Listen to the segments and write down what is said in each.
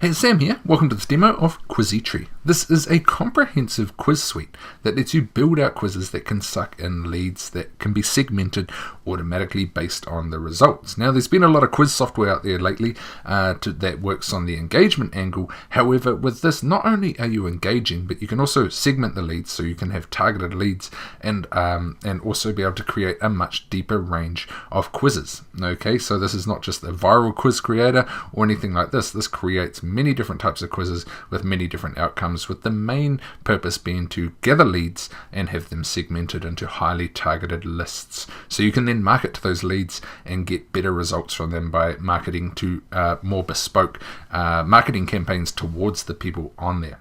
Hey, Sam here. Welcome to this demo of Quizitri. This is a comprehensive quiz suite that lets you build out quizzes that can suck in leads that can be segmented automatically based on the results. Now, there's been a lot of quiz software out there lately that works on the engagement angle. However, with this, not only are you engaging, but you can also segment the leads, so you can have targeted leads and also be able to create a much deeper range of quizzes. Okay, so this is not just a viral quiz creator or anything like this. This creates many different types of quizzes with many different outcomes, with the main purpose being to gather leads and have them segmented into highly targeted lists. So you can then market to those leads and get better results from them by marketing to more bespoke marketing campaigns towards the people on there.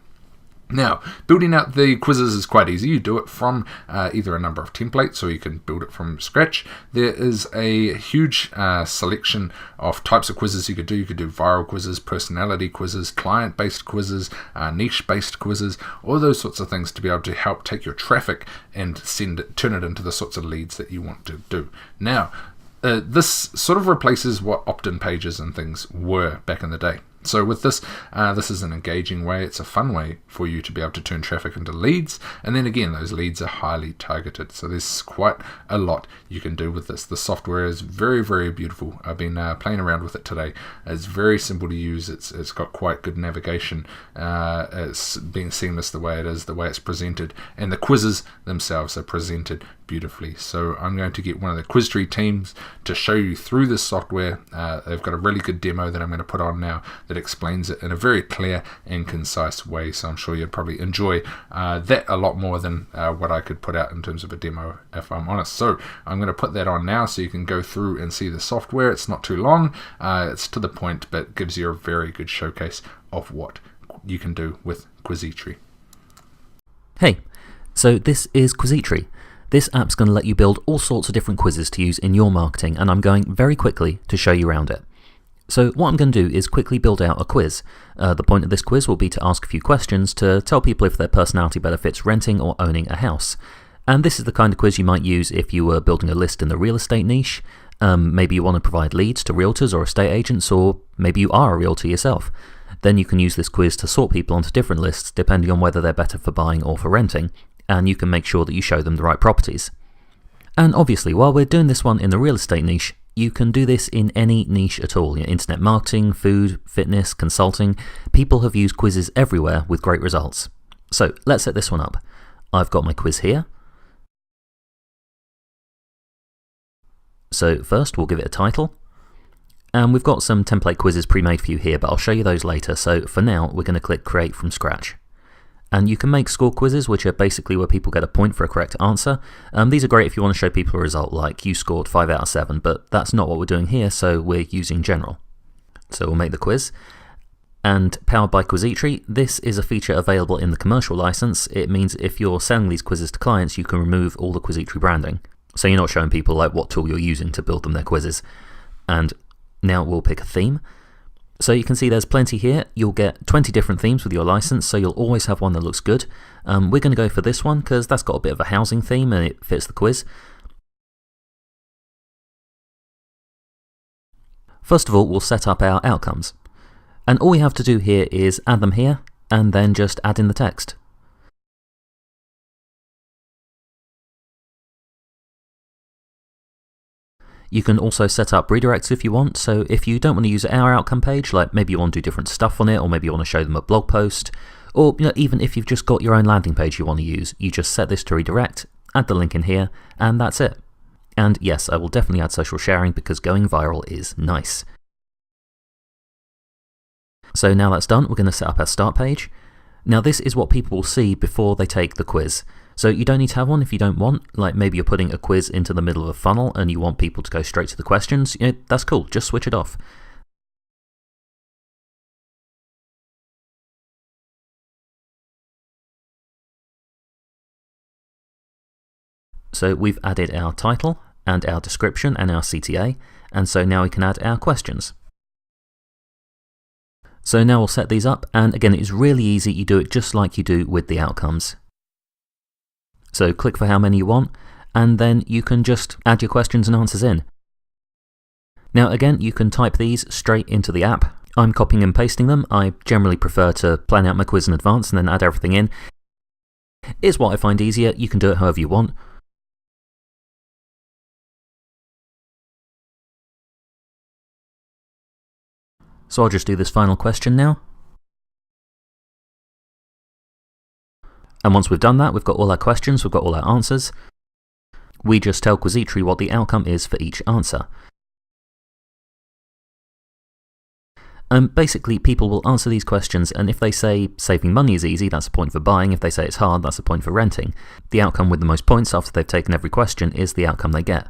Now, building out the quizzes is quite easy. You do it from either a number of templates, or you can build it from scratch. There is a huge selection of types of quizzes you could do. You could do viral quizzes, personality quizzes, client-based quizzes, niche-based quizzes, all those sorts of things to be able to help take your traffic and turn it into the sorts of leads that you want to do. Now, this sort of replaces what opt-in pages and things were back in the day. So with this, this is an engaging way. It's a fun way for you to be able to turn traffic into leads. And then again, those leads are highly targeted. So there's quite a lot you can do with this. The software is very, very beautiful. I've been playing around with it today. It's very simple to use. It's got quite good navigation. It's being seamless the way it is, the way it's presented. And the quizzes themselves are presented beautifully. So I'm going to get one of the Quizitri teams to show you through this software. They've got a really good demo that I'm going to put on now that explains it in a very clear and concise way. So I'm sure you'd probably enjoy that a lot more than what I could put out in terms of a demo, if I'm honest. So I'm going to put that on now so you can go through and see the software. It's not too long. It's to the point, but gives you a very good showcase of what you can do with Quizitri. Hey, so this is Quizitri. This app's going to let you build all sorts of different quizzes to use in your marketing, and I'm going very quickly to show you around it. So what I'm going to do is quickly build out a quiz. The point of this quiz will be to ask a few questions to tell people if their personality better fits renting or owning a house. And this is the kind of quiz you might use if you were building a list in the real estate niche. Maybe you want to provide leads to realtors or estate agents, or maybe you are a realtor yourself. Then you can use this quiz to sort people onto different lists depending on whether they're better for buying or for renting, and you can make sure that you show them the right properties. And obviously, while we're doing this one in the real estate niche, you can do this in any niche at all. Internet marketing, food, fitness, consulting. People have used quizzes everywhere with great results. So let's set this one up. I've got my quiz here. So first we'll give it a title. And we've got some template quizzes pre-made for you here, but I'll show you those later. So for now, we're going to click Create from Scratch. And you can make score quizzes, which are basically where people get a point for a correct answer. These are great if you want to show people a result like you scored 5 out of 7, but that's not what we're doing here, so we're using general. So we'll make the quiz. And powered by Quizitri, this is a feature available in the commercial license. It means if you're selling these quizzes to clients, you can remove all the Quizitri branding. So you're not showing people like what tool you're using to build them their quizzes. And now we'll pick a theme. So you can see there's plenty here. You'll get 20 different themes with your license, so you'll always have one that looks good. We're going to go for this one because that's got a bit of a housing theme and it fits the quiz. First of all, we'll set up our outcomes. And all we have to do here is add them here and then just add in the text. You can also set up redirects if you want, so if you don't want to use our outcome page, like maybe you want to do different stuff on it, or maybe you want to show them a blog post, or even if you've just got your own landing page you want to use, you just set this to redirect, add the link in here, and that's it. And yes, I will definitely add social sharing because going viral is nice. So now that's done, we're going to set up our start page. Now this is what people will see before they take the quiz. So you don't need to have one if you don't want, like maybe you're putting a quiz into the middle of a funnel and you want people to go straight to the questions, that's cool, just switch it off. So we've added our title and our description and our CTA, and so now we can add our questions. So now we'll set these up, and again it's really easy, you do it just like you do with the outcomes. So click for how many you want, and then you can just add your questions and answers in. Now again, you can type these straight into the app, I'm copying and pasting them. I generally prefer to plan out my quiz in advance and then add everything in. It's what I find easier. You can do it however you want. So I'll just do this final question now. And once we've done that, we've got all our questions, we've got all our answers. We just tell Quizitri what the outcome is for each answer. Basically, people will answer these questions, and if they say saving money is easy, that's a point for buying. If they say it's hard, that's a point for renting. The outcome with the most points after they've taken every question is the outcome they get.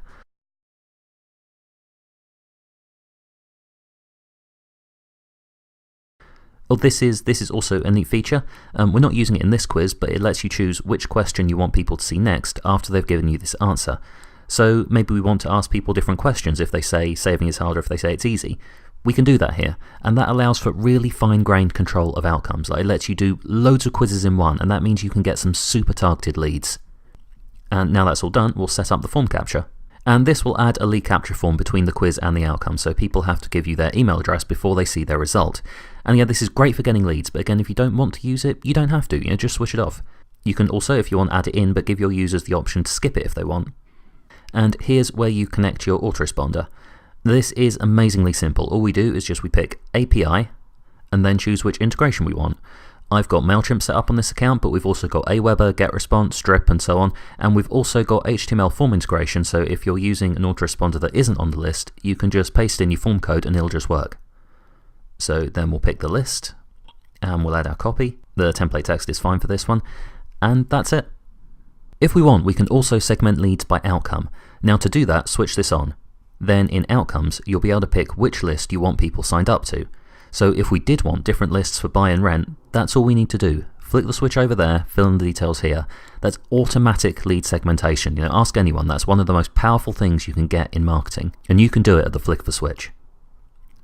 Well, this is also a neat feature. We're not using it in this quiz, but it lets you choose which question you want people to see next after they've given you this answer. So maybe we want to ask people different questions if they say saving is hard or if they say it's easy. We can do that here, and that allows for really fine-grained control of outcomes. Like, it lets you do loads of quizzes in one, and that means you can get some super targeted leads. And now that's all done, we'll set up the form capture. And this will add a lead capture form between the quiz and the outcome, so people have to give you their email address before they see their result. And yeah, this is great for getting leads, but again, if you don't want to use it, you don't have to, just switch it off. You can also, if you want, add it in, but give your users the option to skip it if they want. And here's where you connect your autoresponder. This is amazingly simple. All we do is we pick API, and then choose which integration we want. I've got MailChimp set up on this account, but we've also got Aweber, GetResponse, Strip, and so on, and we've also got HTML form integration, so if you're using an autoresponder that isn't on the list, you can just paste in your form code and it'll just work. So then we'll pick the list, and we'll add our copy. The template text is fine for this one, and that's it. If we want, we can also segment leads by outcome. Now to do that, switch this on. Then in outcomes, you'll be able to pick which list you want people signed up to. So if we did want different lists for buy and rent, that's all we need to do. Flick the switch over there, fill in the details here. That's automatic lead segmentation. Ask anyone, that's one of the most powerful things you can get in marketing. And you can do it at the flick of a switch.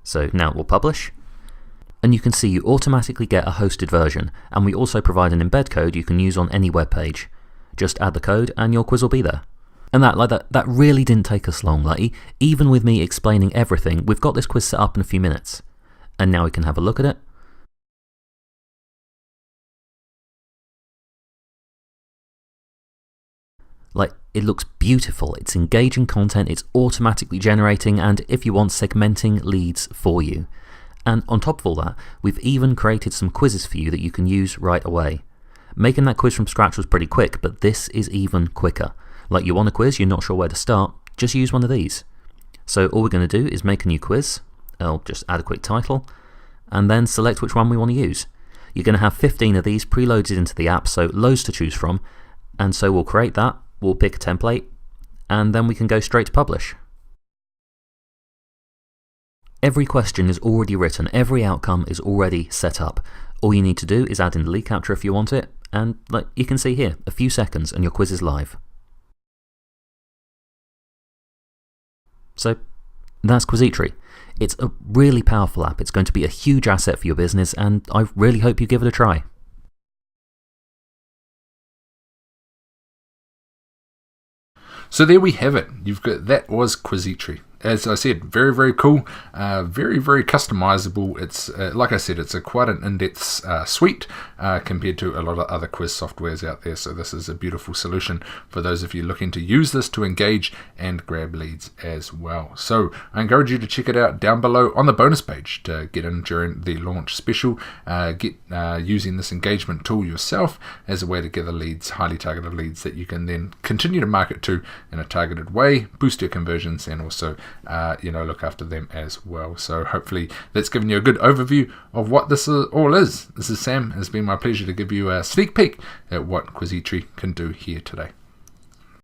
So now we'll publish. And you can see you automatically get a hosted version, and we also provide an embed code you can use on any web page. Just add the code and your quiz will be there. And that really didn't take us long. Even with me explaining everything, we've got this quiz set up in a few minutes. And now we can have a look at it. It looks beautiful, it's engaging content, it's automatically generating, and if you want, segmenting leads for you. And on top of all that, we've even created some quizzes for you that you can use right away. Making that quiz from scratch was pretty quick, but this is even quicker. You want a quiz, you're not sure where to start, just use one of these. So all we're going to do is make a new quiz. I'll just add a quick title, and then select which one we want to use. You're going to have 15 of these preloaded into the app, so loads to choose from. And so we'll create that, we'll pick a template, and then we can go straight to publish. Every question is already written, every outcome is already set up. All you need to do is add in the lead capture if you want it, and you can see here, a few seconds and your quiz is live. So that's Quizitri. It's a really powerful app. It's going to be a huge asset for your business, and I really hope you give it a try. So there we have it. That was Quizitri. As I said, very, very cool, very, very customizable. It's like I said, it's quite an in-depth suite compared to a lot of other quiz softwares out there. So this is a beautiful solution for those of you looking to use this to engage and grab leads as well. So I encourage you to check it out down below on the bonus page to get in during the launch special. Get using this engagement tool yourself as a way to gather leads, highly targeted leads that you can then continue to market to in a targeted way, boost your conversions, and also look after them as well. So hopefully that's given you a good overview of what this all is. This is Sam. It's been my pleasure to give you a sneak peek at what Quizitri can do here today.